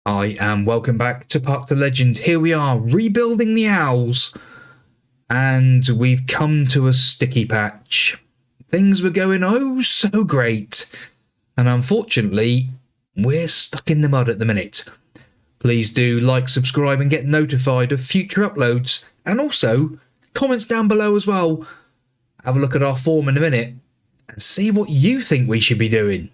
Hi, and welcome back to Park the Legend. Here we are, rebuilding the Owls, and we've come to a sticky patch. Things were going oh so great, and unfortunately, we're stuck in the mud at the minute. Please do like, subscribe, and get notified of future uploads, and also comments down below as well. Have a look at our form in a minute, and see what you think we should be doing.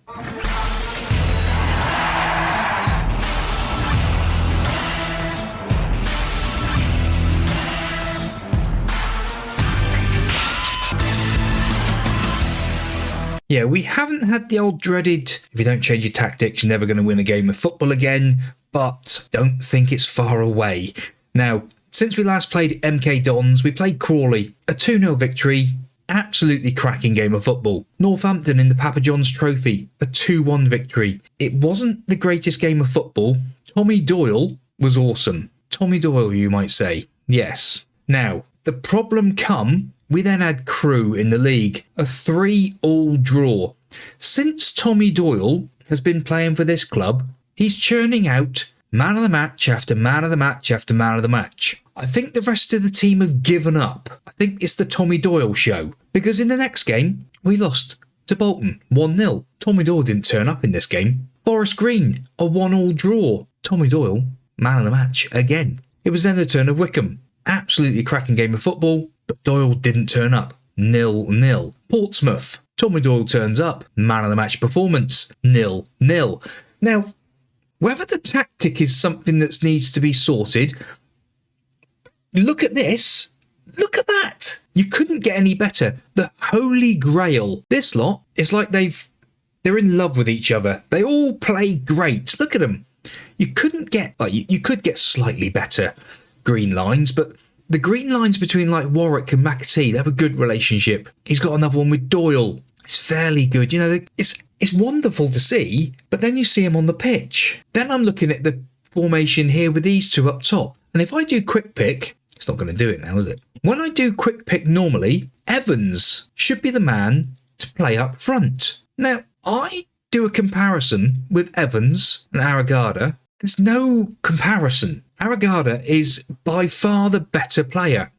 Yeah, we haven't had the old dreaded, if you don't change your tactics, you're never going to win a game of football again, but don't think it's far away. Now, since we last played MK Dons, we played Crawley, a 2-0 victory, absolutely cracking game of football. Northampton in the Papa John's Trophy, a 2-1 victory. It wasn't the greatest game of football. Tommy Doyle was awesome. Tommy Doyle, you might say. Yes. Now, the problem come... we then had Crewe in the league, a 3-all draw. Since Tommy Doyle has been playing for this club, he's churning out man of the match after man of the match after man of the match. I think the rest of the team have given up. I think it's the Tommy Doyle show. Because in the next game, we lost to Bolton, 1-0. Tommy Doyle didn't turn up in this game. Forest Green, a 1-all draw. Tommy Doyle, man of the match again. It was then the turn of Wickham. Absolutely cracking game of football. But Doyle didn't turn up, 0-0. Portsmouth, Tommy Doyle turns up, man of the match performance, 0-0. Now, whether the tactic is something that needs to be sorted, look at this, look at that. You couldn't get any better. The holy grail. This lot is like they're in love with each other. They all play great. Look at them. You couldn't get, you could get slightly better green lines, but the green lines between like Warwick and McAtee, they have a good relationship. He's got another one with Doyle. It's fairly good. You know, it's wonderful to see, but then you see him on the pitch. Then I'm looking at the formation here with these two up top. And if I do quick pick, it's not going to do it now, is it? When I do quick pick normally, Evans should be the man to play up front. Now, I do a comparison with Evans and Aragada. There's no comparison. Aragada is by far the better player.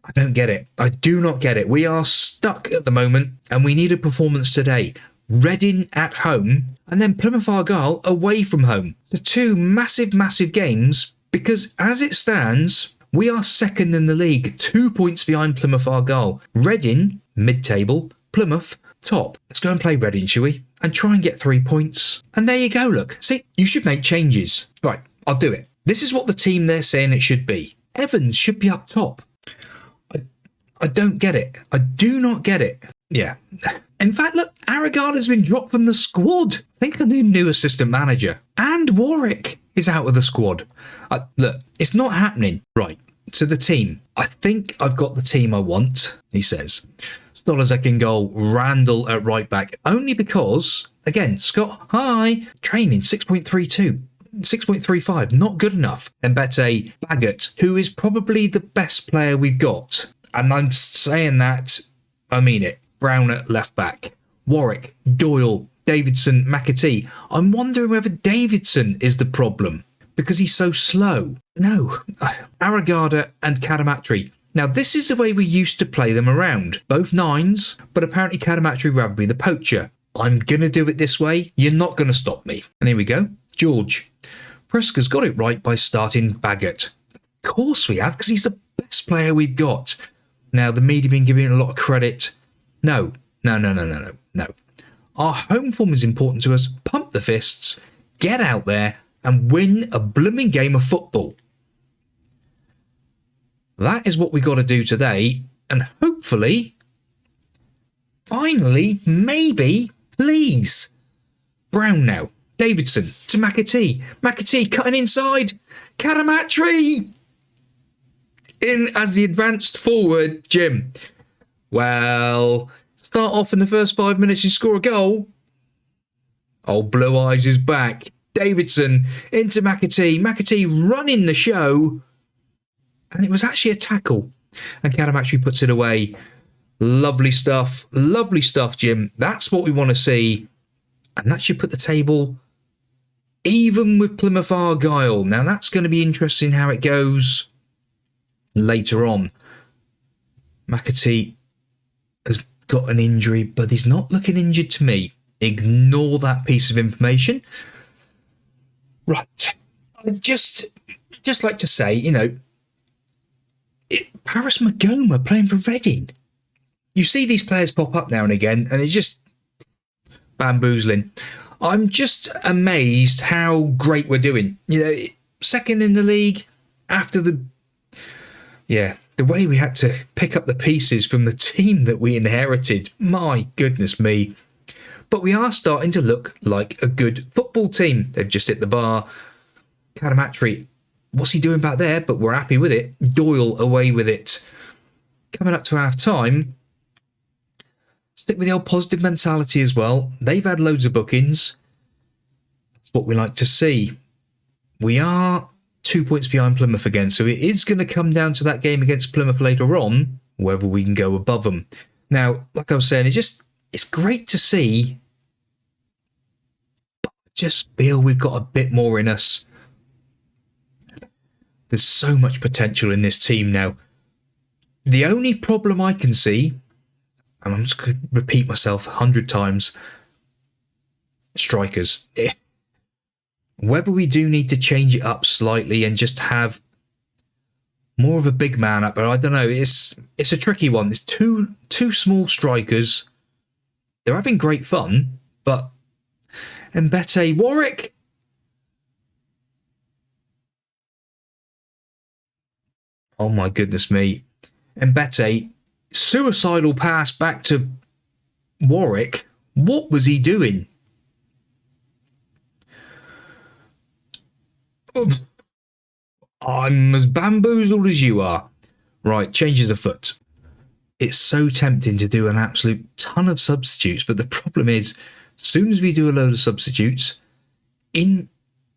I don't get it. I do not get it. We are stuck at the moment and we need a performance today. Reading at home and then Plymouth Argyle away from home. The two massive, massive games because as it stands, we are second in the league, 2 points behind Plymouth Argyle. Reading, mid-table, Plymouth, top. Let's go and play Reading, shall we? And try and get 3 points. And there you go, look. See, you should make changes. Right, I'll do it. This is what the team they're saying it should be. Evans should be up top. I don't get it. I do not get it. Yeah. In fact, look, Aragada's been dropped from the squad. Think of the new assistant manager. And Warwick is out of the squad. Look, it's not happening. Right, so the team. I think I've got the team I want, he says. Stolazek in goal, Randall at right back. Only because, again, Scott, hi, training 6.32. 6.35, not good enough. Mbete, Baggett, who is probably the best player we've got. And I'm saying that, I mean it. Brown at left back. Warwick, Doyle, Davidson, McAtee. I'm wondering whether Davidson is the problem because he's so slow. No, Aragada and Kadamatri. Now, this is the way we used to play them around. Both nines, but apparently Kadamatri would rather be the poacher. I'm going to do it this way. You're not going to stop me. And here we go. George. PRIISEK's got it right by starting Baggett. Of course we have, because he's the best player we've got. Now, the media have been giving a lot of credit. No. Our home form is important to us. Pump the fists, get out there, and win a blooming game of football. That is what we got to do today. And hopefully, finally, maybe, please, Brown now. Davidson to McAtee. McAtee cutting inside. Kadamatri in as the advanced forward, Jim. Well, start off in the first 5 minutes and score a goal. Old Blue Eyes is back. Davidson into McAtee. McAtee running the show. And it was actually a tackle. And Kadamatri puts it away. Lovely stuff. Lovely stuff, Jim. That's what we want to see. And that should put the table even with Plymouth Argyle. Now that's going to be interesting how it goes later on. McAtee has got an injury, but he's not looking injured to me. Ignore that piece of information. Right. I'd just like to say, you know, Paris Magoma playing for Reading. You see these players pop up now and again, and it's just bamboozling. I'm just amazed how great we're doing. You know, second in the league after the way we had to pick up the pieces from the team that we inherited. My goodness me. But we are starting to look like a good football team. They've just hit the bar. Cadamatri, what's he doing back there? But we're happy with it. Doyle away with it. Coming up to half time. Stick with the old positive mentality as well. They've had loads of bookings. That's what we like to see. We are 2 points behind Plymouth again, so it is going to come down to that game against Plymouth later on, whether we can go above them. Now, like I was saying, it's great to see, but I just feel we've got a bit more in us. There's so much potential in this team now. The only problem I can see, and I'm just going to repeat myself 100 times, strikers. Whether we do need to change it up slightly and just have more of a big man up there, I don't know. It's a tricky one. There's two small strikers. They're having great fun, but Mbete, Warwick. Oh my goodness me. Mbete, suicidal pass back to Warwick. What was he doing? I'm as bamboozled as you are. Right, changes of foot. It's so tempting to do an absolute ton of substitutes, but the problem is, as soon as we do a load of substitutes,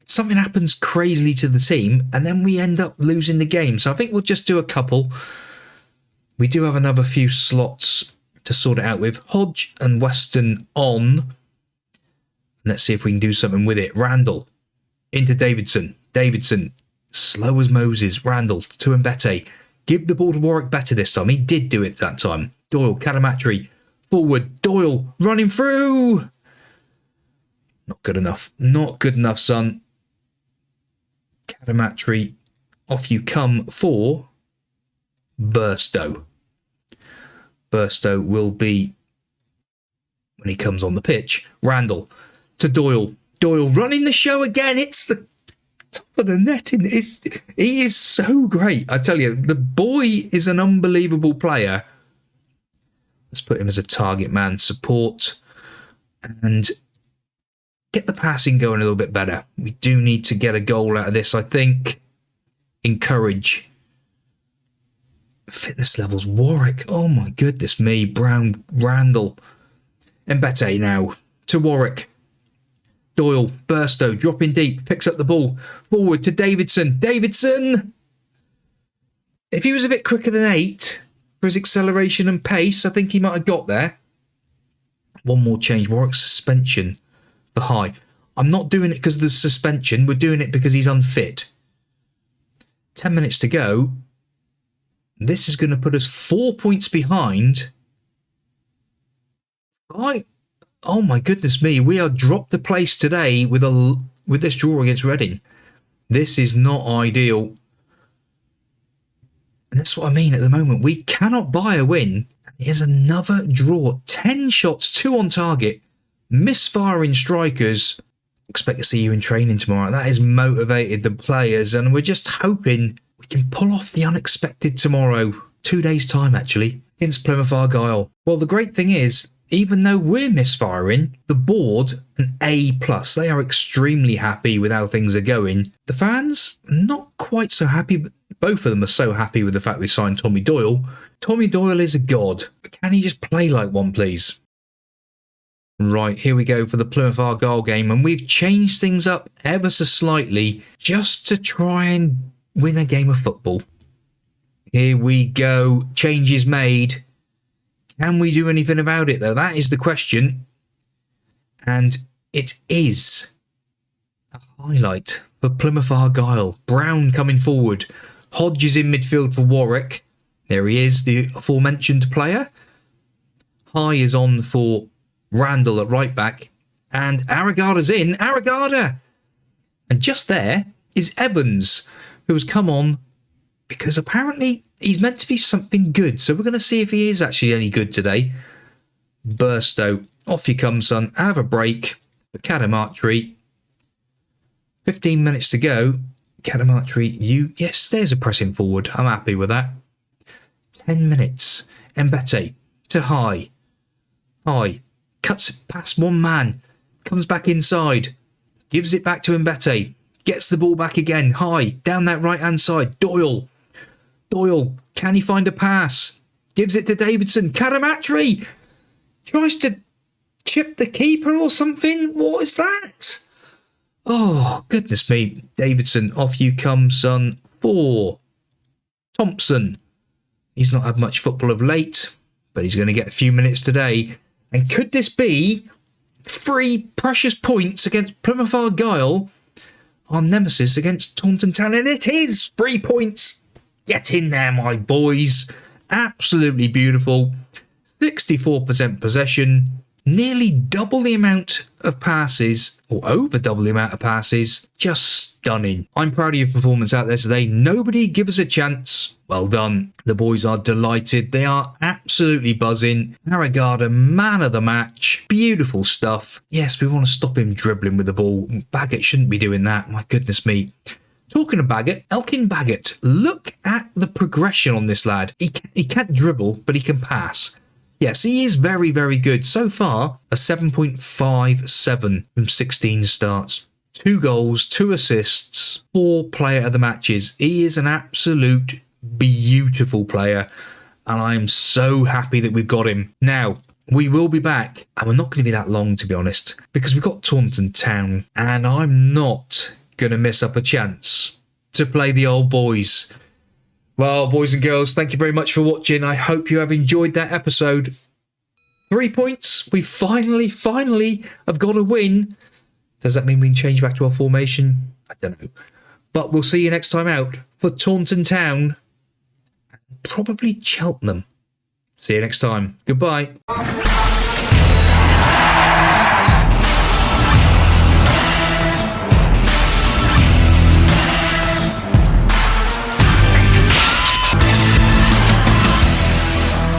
something happens crazily to the team, and then we end up losing the game. So I think we'll just do a couple. We do have another few slots to sort it out with. Hodge and Weston on. Let's see if we can do something with it. Randall into Davidson. Davidson, slow as Moses. Randall to Mbete. Give the ball to Warwick better this time. He did do it that time. Doyle, Cadamatri, forward. Doyle running through. Not good enough. Not good enough, son. Cadamatri, off you come for Burstow. Burstow will be, when he comes on the pitch, Randall to Doyle. Doyle running the show again. It's the top of the net. He is so great. I tell you, the boy is an unbelievable player. Let's put him as a target man, support, and get the passing going a little bit better. We do need to get a goal out of this, I think. Encourage. Fitness levels. Warwick. Oh my goodness me. Brown. Randall. Mbete now to Warwick. Doyle. Burstow. Dropping deep. Picks up the ball. Forward to Davidson. Davidson! If he was a bit quicker than 8 for his acceleration and pace, I think he might have got there. One more change. Warwick's suspension for high. I'm not doing it because of the suspension. We're doing it because he's unfit. 10 minutes to go. This is going to put us 4 points behind. Oh my goodness me. We are dropped the place today with this draw against Reading. This is not ideal. And that's what I mean at the moment. We cannot buy a win. Here's another draw. 10 shots, 2 on target. Misfiring strikers. Expect to see you in training tomorrow. That has motivated the players, and we're just hoping we can pull off the unexpected tomorrow. 2 days' time, actually, against Plymouth Argyle. Well, the great thing is, even though we're misfiring, the board, an A+, they are extremely happy with how things are going. The fans, not quite so happy, but both of them are so happy with the fact we signed Tommy Doyle. Tommy Doyle is a god. Can he just play like one, please? Right, here we go for the Plymouth Argyle game, and we've changed things up ever so slightly just to try and win a game of football. Here we go. Changes made. Can we do anything about it, though? That is the question. And it is a highlight for Plymouth Argyle. Brown coming forward. Hodge is in midfield for Warwick. There he is, the aforementioned player. High is on for Randall at right back. And Aragada's in. Aragada! And just there is Evans, who has come on because apparently he's meant to be something good. So we're going to see if he is actually any good today. Burstow, off you come, son. Have a break for Cadamartri. 15 minutes to go. Cadamartri, yes, there's a pressing forward. I'm happy with that. 10 minutes. Mbete to High. High cuts it past one man. Comes back inside. Gives it back to Mbete. Gets the ball back again. High down that right-hand side. Doyle. Doyle, can he find a pass? Gives it to Davidson. Cadamartri tries to chip the keeper or something. What is that? Oh, goodness me. Davidson, off you come, son. 4. Thompson. He's not had much football of late, but he's going to get a few minutes today. And could this be 3 precious points against Plymouth Argyle? Our nemesis against Taunton Town. And it is 3 points. Get in there, my boys. Absolutely beautiful. 64% possession. Nearly double the amount of passes, or over double the amount of passes. Just stunning. I'm proud of your performance out there today. Nobody give us a chance. Well done. The boys are delighted. They are absolutely buzzing. Aragada, man of the match. Beautiful stuff. Yes, we want to stop him dribbling with the ball. Baggett shouldn't be doing that. My goodness me. Talking of Baggett, Elkin Baggett. Look at the progression on this lad. He can't dribble, but he can pass. Yes, he is very, very good. So far, a 7.57 from 16 starts. 2 goals, 2 assists, 4 player of the matches. He is an absolute beautiful player, and I'm so happy that we've got him. Now, we will be back, and we're not going to be that long, to be honest, because we've got Taunton Town, and I'm not going to miss up a chance to play the old boys. Well, boys and girls, thank you very much for watching. I hope you have enjoyed that episode. 3 points. We finally have got a win. Does that mean we can change back to our formation? I don't know. But we'll see you next time out for Taunton Town. Probably Cheltenham. See you next time. Goodbye.